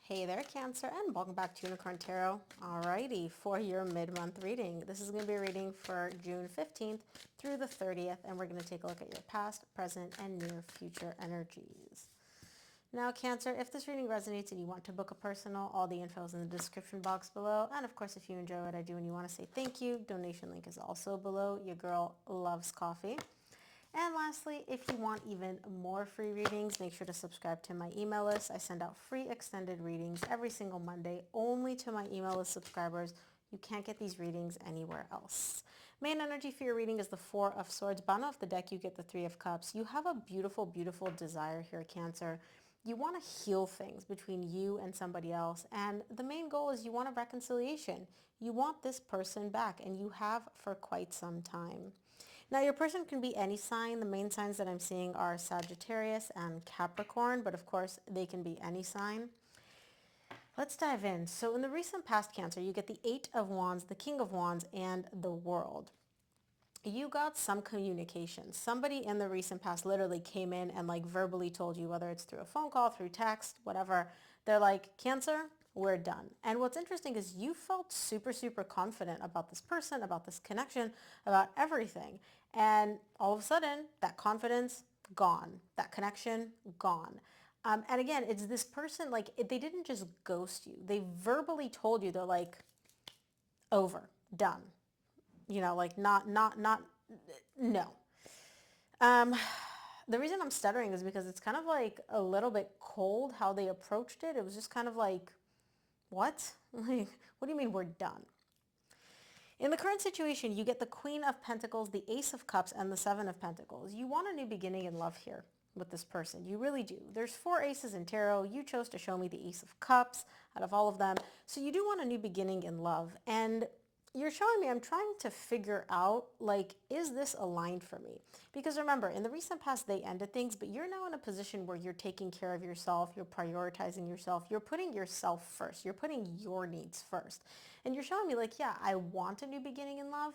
Hey there, Cancer, and welcome back to Unicorn Tarot. Alrighty, for your mid-month reading. This is going to be a reading for June 15th through the 30th, and we're going to take a look at your past, present, and near future energies. Now, Cancer, if this reading resonates and you want to book a personal, all the info is in the description box below. And of course, if you enjoy what I do and you want to say thank you, donation link is also below. Your girl loves coffee. And lastly, if you want even more free readings, make sure to subscribe to my email list. I send out free extended readings every single Monday only to my email list subscribers. You can't get these readings anywhere else. Main energy for your reading is the Four of Swords. Bottom of the deck, you get the Three of Cups. You have a beautiful, beautiful desire here, Cancer. You want to heal things between you and somebody else. And the main goal is you want a reconciliation. You want this person back, and you have for quite some time. Now, your person can be any sign. The main signs that I'm seeing are Sagittarius and Capricorn, but of course, they can be any sign. Let's dive in. So in the recent past, Cancer, you get the Eight of Wands, the King of Wands, and the World. You got some communication. Somebody in the recent past literally came in and like verbally told you, whether it's through a phone call, through text, whatever, they're like, Cancer, we're done. And what's interesting is you felt super, super confident about this person, about this connection, about everything. And all of a sudden, that confidence, gone. That connection, gone. And again, it's this person, like, they didn't just ghost you. They verbally told you, they're like, over, done. You know, like no. The reason I'm stuttering is because it's kind of like a little bit cold how they approached it. It was just kind of like, what? Like, what do you mean we're done? In the current situation, you get the Queen of Pentacles, the Ace of Cups, and the Seven of Pentacles. You want a new beginning in love here with this person. You really do. There's four aces in tarot. You chose to show me the Ace of Cups out of all of them. So you do want a new beginning in love. And you're showing me, I'm trying to figure out, like, is this aligned for me? Because remember, in the recent past, they ended things, but you're now in a position where you're taking care of yourself, you're prioritizing yourself, you're putting yourself first, you're putting your needs first. And you're showing me, like, yeah, I want a new beginning in love,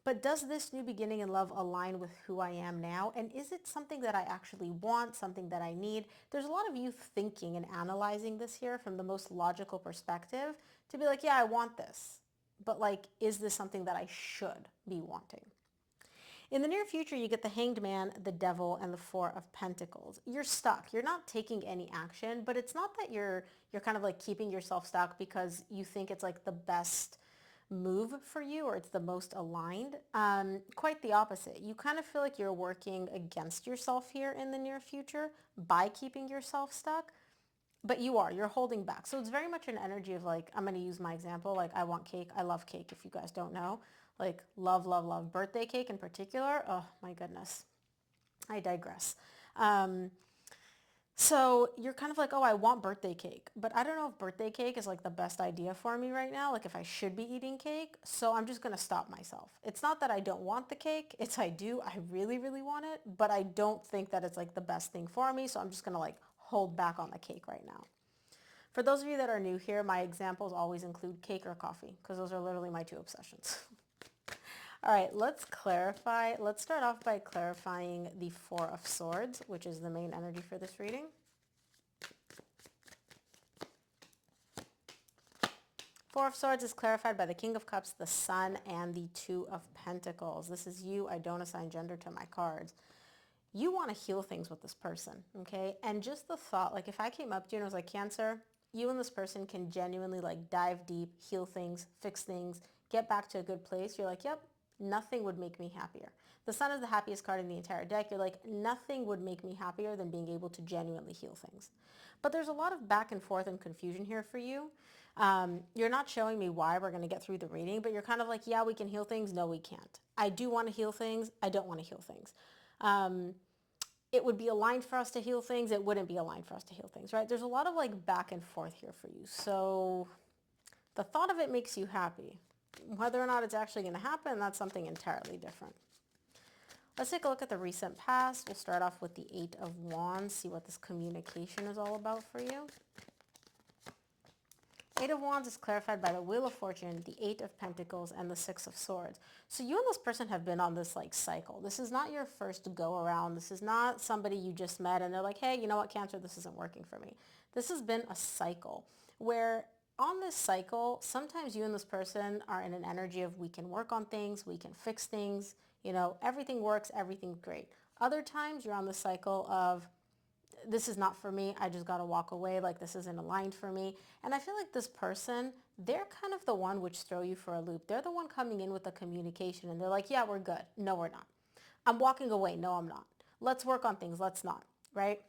but does this new beginning in love align with who I am now? And is it something that I actually want, something that I need? There's a lot of you thinking and analyzing this here from the most logical perspective to be like, yeah, I want this. But like, is this something that I should be wanting? In the near future, you get the Hanged Man, the Devil, and the Four of Pentacles. You're stuck. You're not taking any action, but it's not that you're kind of like keeping yourself stuck because you think it's like the best move for you or it's the most aligned. Quite the opposite. You kind of feel like you're working against yourself here in the near future by keeping yourself stuck. But you're holding back. So it's very much an energy of like, I'm going to use my example. Like, I want cake. I love cake, if you guys don't know. Like, love, love, love. Birthday cake in particular. Oh, my goodness. I digress. So you're kind of like, oh, I want birthday cake. But I don't know if birthday cake is like the best idea for me right now. Like, if I should be eating cake. So I'm just going to stop myself. It's not that I don't want the cake. It's I do. I really, really want it. But I don't think that it's like the best thing for me. So I'm just going to like hold back on the cake right now. For those of you that are new here, my examples always include cake or coffee because those are literally my two obsessions. All right, let's clarify. Let's start off by clarifying the Four of Swords, which is the main energy for this reading. Four of Swords is clarified by the King of Cups, the Sun, and the Two of Pentacles. This is you. I don't assign gender to my cards. You want to heal things with this person, okay? And just the thought, like if I came up to you and I was like, Cancer, you and this person can genuinely like dive deep, heal things, fix things, get back to a good place. You're like, yep, nothing would make me happier. The Sun is the happiest card in the entire deck. You're like, nothing would make me happier than being able to genuinely heal things. But there's a lot of back and forth and confusion here for you. You're not showing me why we're going to get through the reading, but you're kind of like, yeah, we can heal things. No, we can't. I do want to heal things. I don't want to heal things. It would be aligned for us to heal things. It wouldn't be aligned for us to heal things, right? There's a lot of like back and forth here for you. So the thought of it makes you happy. Whether or not it's actually going to happen, that's something entirely different. Let's take a look at the recent past. We'll start off with the Eight of Wands, see what this communication is all about for you. Eight of Wands is clarified by the Wheel of Fortune, the Eight of Pentacles, and the Six of Swords. So you and this person have been on this like cycle. This is not your first go around. This is not somebody you just met and they're like, hey, you know what, Cancer, this isn't working for me. This has been a cycle where on this cycle, sometimes you and this person are in an energy of we can work on things, we can fix things, everything works, everything's great. Other times you're on the cycle of this is not for me, I just got to walk away, like this isn't aligned for me. And I feel like this person, they're kind of the one which throw you for a loop. They're the one coming in with the communication and they're like, yeah, we're good. No, we're not. I'm walking away. No, I'm not. Let's work on things. Let's not, right?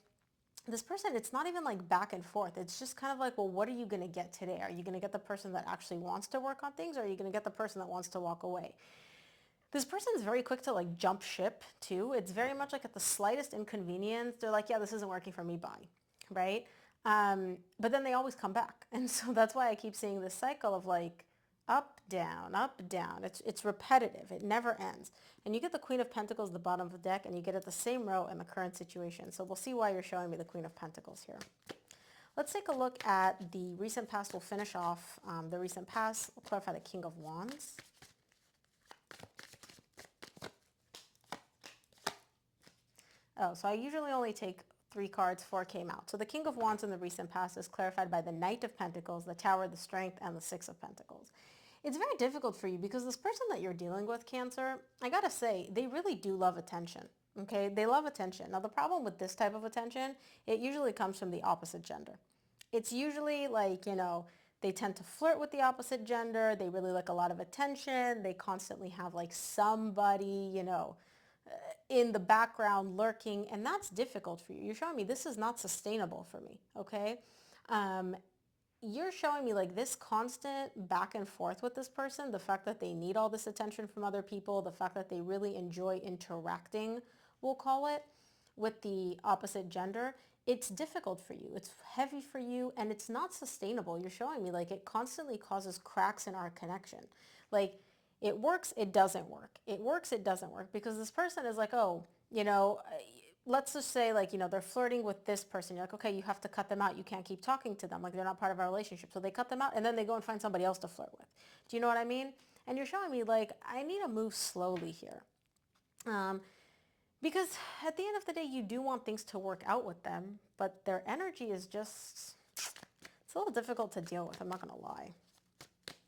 This person, it's not even like back and forth. It's just kind of like, well, what are you going to get today? Are you going to get the person that actually wants to work on things, or are you going to get the person that wants to walk away? This person is very quick to like jump ship too. It's very much like at the slightest inconvenience, they're like, yeah, this isn't working for me, bye, right? But then they always come back. And so that's why I keep seeing this cycle of like up, down, up, down. It's repetitive. It never ends. And you get the Queen of Pentacles at the bottom of the deck, and you get it the same row in the current situation. So we'll see why you're showing me the Queen of Pentacles here. Let's take a look at the recent past. We'll finish off the recent past. We'll clarify the King of Wands. Oh, so I usually only take 3 cards, 4 came out. So the King of Wands in the recent past is clarified by the Knight of Pentacles, the Tower, the Strength, and the Six of Pentacles. It's very difficult for you because this person that you're dealing with, Cancer, I gotta say, they really do love attention. Okay, they love attention. Now the problem with this type of attention, it usually comes from the opposite gender. It's usually like, they tend to flirt with the opposite gender. They really like a lot of attention. They constantly have like somebody, in the background lurking, and that's difficult for you. You're showing me this is not sustainable for me, okay? You're showing me like this constant back and forth with this person, the fact that they need all this attention from other people, the fact that they really enjoy interacting, we'll call it, with the opposite gender. It's difficult for you. It's heavy for you, and it's not sustainable. You're showing me like it constantly causes cracks in our connection. Like, it works, it doesn't work. It works, it doesn't work, because this person is like, oh, let's just say like, they're flirting with this person. You're like, okay, you have to cut them out. You can't keep talking to them. Like, they're not part of our relationship. So they cut them out, and then they go and find somebody else to flirt with. Do you know what I mean? And you're showing me like, I need to move slowly here. Because at the end of the day, you do want things to work out with them, but their energy is just, it's a little difficult to deal with. I'm not going to lie.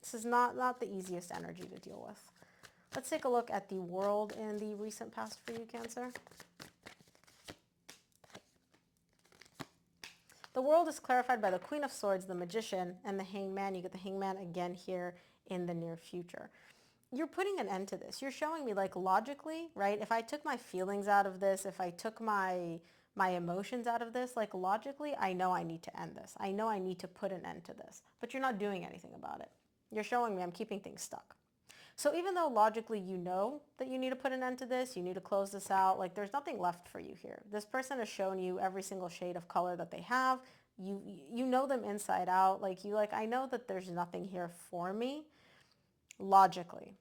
This is not the easiest energy to deal with. Let's take a look at the world in the recent past for you, Cancer. The world is clarified by the Queen of Swords, the Magician, and the Hangman. You get the Hangman again here in the near future. You're putting an end to this. You're showing me like logically, right? If I took my feelings out of this, if I took my emotions out of this, like logically, I know I need to end this. I know I need to put an end to this, but you're not doing anything about it. You're showing me I'm keeping things stuck. So even though logically you know that you need to put an end to this, you need to close this out, like there's nothing left for you here. This person has shown you every single shade of color that they have. You know them inside out. I know that there's nothing here for me logically.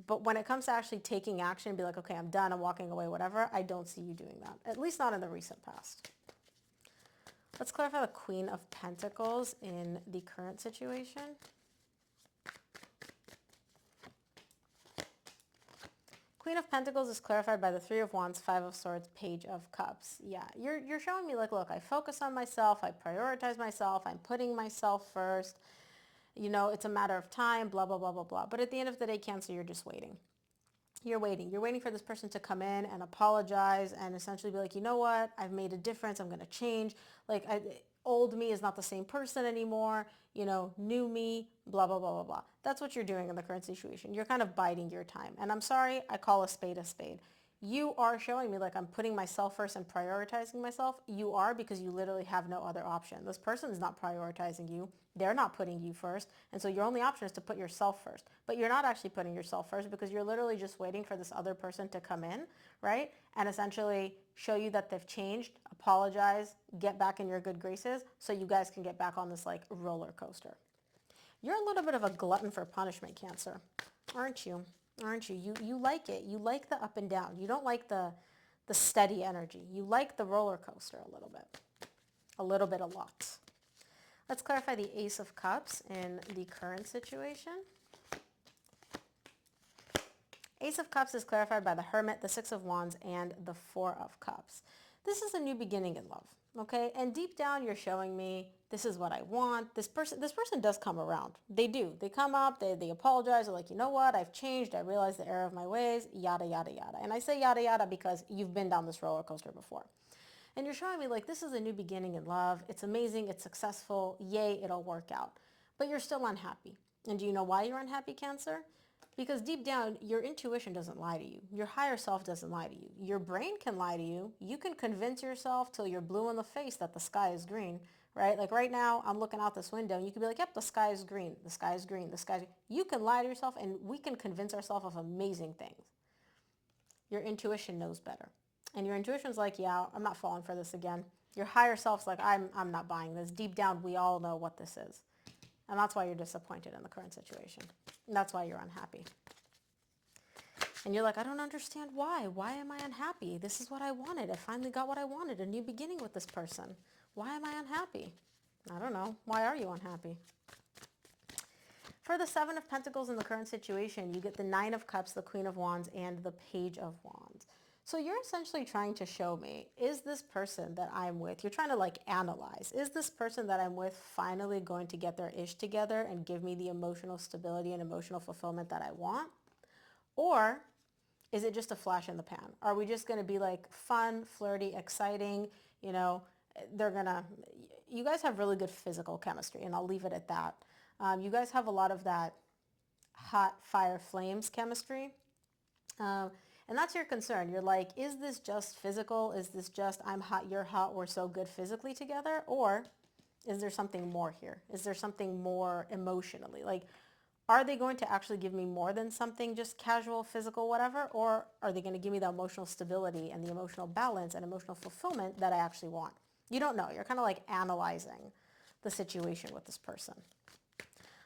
But when it comes to actually taking action, be like, okay, I'm done, I'm walking away, whatever, I don't see you doing that. At least not in the recent past. Let's clarify the Queen of Pentacles in the current situation. Queen of Pentacles is clarified by the Three of Wands, Five of Swords, Page of Cups. Yeah, you're showing me like, look, I focus on myself, I prioritize myself, I'm putting myself first. It's a matter of time, blah, blah, blah, blah, blah. But at the end of the day, Cancer, you're just waiting. You're waiting. You're waiting for this person to come in and apologize and essentially be like, you know what? I've made a difference. I'm going to change. Old me is not the same person anymore. New me, blah, blah, blah, blah, blah. That's what you're doing in the current situation. You're kind of biding your time. And I'm sorry, I call a spade a spade. You are showing me like I'm putting myself first and prioritizing myself. You are, because you literally have no other option. This person is not prioritizing you. They're not putting you first. And so your only option is to put yourself first. But you're not actually putting yourself first, because you're literally just waiting for this other person to come in, right? And essentially show you that they've changed, apologize, get back in your good graces so you guys can get back on this like roller coaster. You're a little bit of a glutton for punishment, Cancer, aren't you? Aren't you? You like it. You like the up and down. You don't like the steady energy. You like the roller coaster a little bit. A little bit, a lot. Let's clarify the Ace of Cups in the current situation. Ace of Cups is clarified by the Hermit, the Six of Wands, and the Four of Cups. This is a new beginning in love, okay? And deep down, you're showing me This is what I want. This person does come around. They do. They come up, they apologize. They're like, you know what? I've changed. I realize the error of my ways, yada, yada, yada. And I say yada, yada because you've been down this roller coaster before. And you're showing me like, this is a new beginning in love. It's amazing. It's successful. Yay, it'll work out. But you're still unhappy. And do you know why you're unhappy, Cancer? Because deep down, your intuition doesn't lie to you. Your higher self doesn't lie to you. Your brain can lie to you. You can convince yourself till you're blue in the face that the sky is green, right? Like right now, I'm looking out this window and you can be like, yep, the sky is green. The sky is green. The sky is green. You can lie to yourself and we can convince ourselves of amazing things. Your intuition knows better. And your intuition's like, yeah, I'm not falling for this again. Your higher self's like, I'm not buying this. Deep down, we all know what this is. And that's why you're disappointed in the current situation. And that's why you're unhappy. And you're like, I don't understand why. Why am I unhappy? This is what I wanted. I finally got what I wanted, a new beginning with this person. Why am I unhappy? I don't know. Why are you unhappy? For the Seven of Pentacles in the current situation, you get the Nine of Cups, the Queen of Wands, and the Page of Wands. So you're essentially trying to show me, is this person that I'm with, you're trying to like analyze, is this person that I'm with finally going to get their ish together and give me the emotional stability and emotional fulfillment that I want? Or is it just a flash in the pan? Are we just going to be like fun, flirty, exciting? You know, you guys have really good physical chemistry, and I'll leave it at that. You guys have a lot of that hot fire flames chemistry. And that's your concern. You're like, is this just physical? Is this just I'm hot, you're hot, we're so good physically together? Or is there something more here? Is there something more emotionally? Like, are they going to actually give me more than something just casual, physical, whatever? Or are they going to give me the emotional stability and the emotional balance and emotional fulfillment that I actually want? You don't know. You're kind of like analyzing the situation with this person.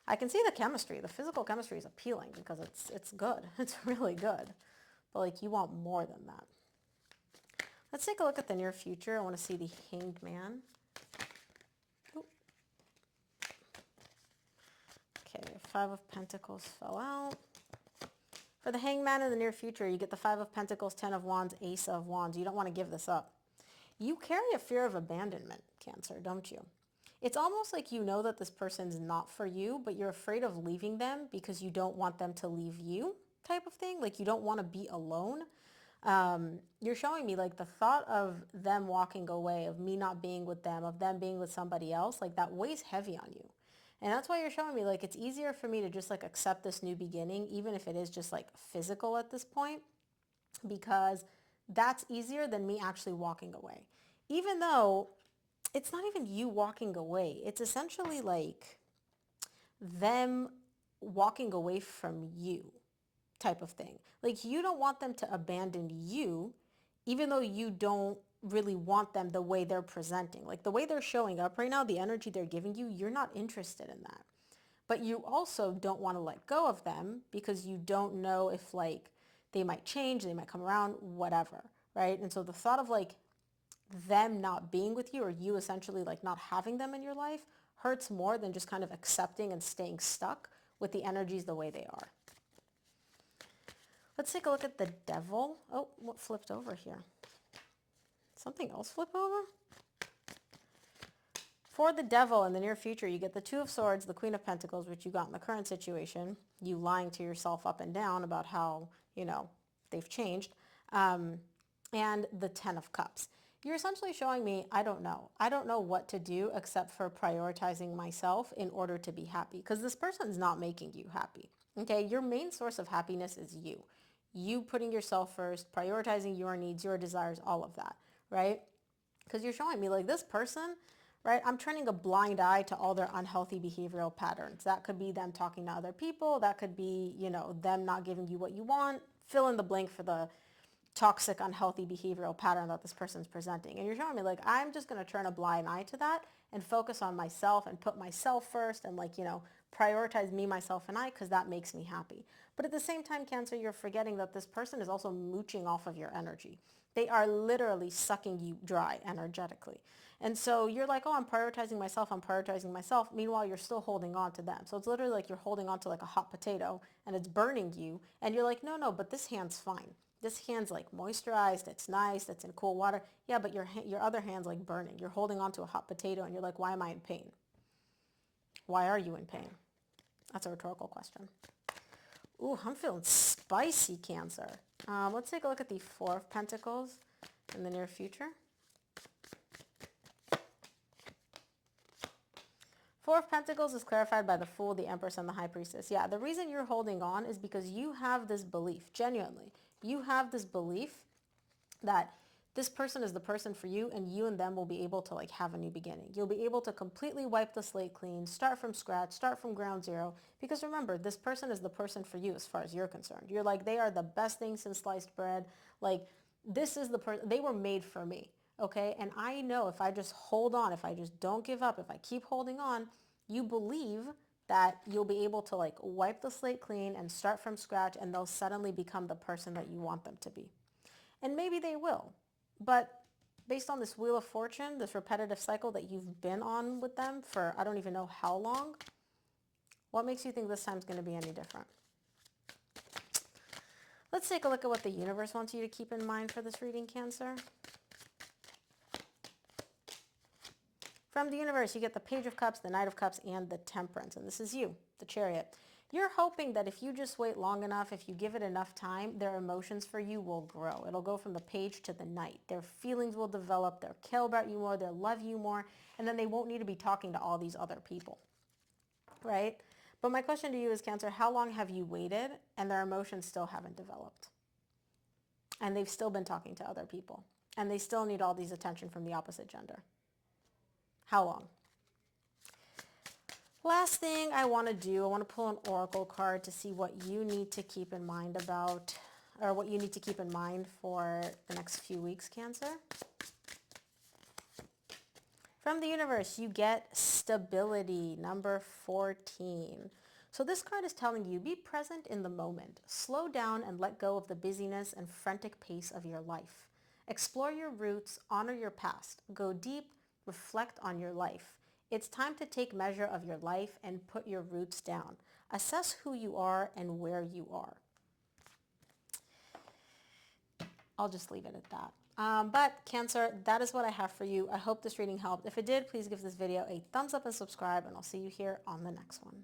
I can see the chemistry. The physical chemistry is appealing because it's good. It's really good. But like you want more than that. Let's take a look at the near future. I want to see the Hanged Man. Okay, Five of Pentacles fell out. For the Hanged Man in the near future, you get the Five of Pentacles, Ten of Wands, Ace of Wands. You don't want to give this up. You carry a fear of abandonment, Cancer, don't you? It's almost like you know that this person's not for you, but you're afraid of leaving them because you don't want them to leave you, type of thing. Like you don't want to be alone. You're showing me like the thought of them walking away, of me not being with them, of them being with somebody else, like that weighs heavy on you. And that's why you're showing me like it's easier for me to just like accept this new beginning, even if it is just like physical at this point, because that's easier than me actually walking away. Even though it's not even you walking away. It's essentially like them walking away from you type of thing. Like you don't want them to abandon you, even though you don't really want them the way they're presenting. Like the way they're showing up right now, the energy they're giving you, you're not interested in that. But you also don't want to let go of them because you don't know if like they might change, they might come around, whatever, right? And so the thought of like them not being with you or you essentially like not having them in your life hurts more than just kind of accepting and staying stuck with the energies the way they are. Let's take a look at the Devil. Oh, what flipped over here? Something else flip over? For the Devil in the near future, you get the Two of Swords, the Queen of Pentacles, which you got in the current situation, you lying to yourself up and down about how, you know, they've changed, and the Ten of Cups. You're essentially showing me, I don't know. I don't know what to do except for prioritizing myself in order to be happy because this person's not making you happy. Okay, your main source of happiness is you. You putting yourself first, prioritizing your needs, your desires, all of that, right? Because you're showing me like this person, right? I'm turning a blind eye to all their unhealthy behavioral patterns. That could be them talking to other people. That could be, you know, them not giving you what you want. Fill in the blank for the toxic, unhealthy behavioral pattern that this person's presenting. And you're showing me like, I'm just going to turn a blind eye to that and focus on myself and put myself first and like, you know, prioritize me, myself, and I, because that makes me happy. But at the same time, Cancer, you're forgetting that this person is also mooching off of your energy. They are literally sucking you dry energetically. And so you're like, oh, I'm prioritizing myself. I'm prioritizing myself. Meanwhile, you're still holding on to them. So it's literally like you're holding on to like a hot potato and it's burning you. And you're like, no, but this hand's fine. This hand's like moisturized, it's nice, it's in cool water. Yeah, but your other hand's like burning. You're holding onto a hot potato and you're like, why am I in pain? Why are you in pain? That's a rhetorical question. Ooh, I'm feeling spicy, Cancer. Let's take a look at the Four of Pentacles in the near future. Four of Pentacles is clarified by the Fool, the Empress, and the High Priestess. Yeah, the reason you're holding on is because you have this belief, genuinely. You have this belief that this person is the person for you, and you and them will be able to like have a new beginning. You'll be able to completely wipe the slate clean, start from scratch, start from ground zero. Because remember, this person is the person for you as far as you're concerned. You're like, they are the best thing since sliced bread. Like, this is the person, they were made for me. Okay, and I know if I just hold on, if I just don't give up, if I keep holding on, you believe that you'll be able to like wipe the slate clean and start from scratch, and they'll suddenly become the person that you want them to be. And maybe they will, but based on this Wheel of Fortune, this repetitive cycle that you've been on with them for I don't even know how long, what makes you think this time's going to be any different? Let's take a look at what the universe wants you to keep in mind for this reading, Cancer. From the universe, you get the Page of Cups, the Knight of Cups, and the Temperance. And this is you, the Chariot. You're hoping that if you just wait long enough, if you give it enough time, their emotions for you will grow. It'll go from the Page to the Knight. Their feelings will develop. They'll care about you more. They'll love you more. And then they won't need to be talking to all these other people, right? But my question to you is, Cancer, how long have you waited and their emotions still haven't developed? And they've still been talking to other people. And they still need all these attention from the opposite gender. How long? Last thing I want to do, I want to pull an oracle card to see what you need to keep in mind about, or what you need to keep in mind for the next few weeks, Cancer. From the universe, you get stability, number 14. So this card is telling you, be present in the moment. Slow down and let go of the busyness and frantic pace of your life. Explore your roots, honor your past, go deep, reflect on your life. It's time to take measure of your life and put your roots down. Assess who you are and where you are. I'll just leave it at that. But Cancer, that is what I have for you. I hope this reading helped. If it did, please give this video a thumbs up and subscribe, and I'll see you here on the next one.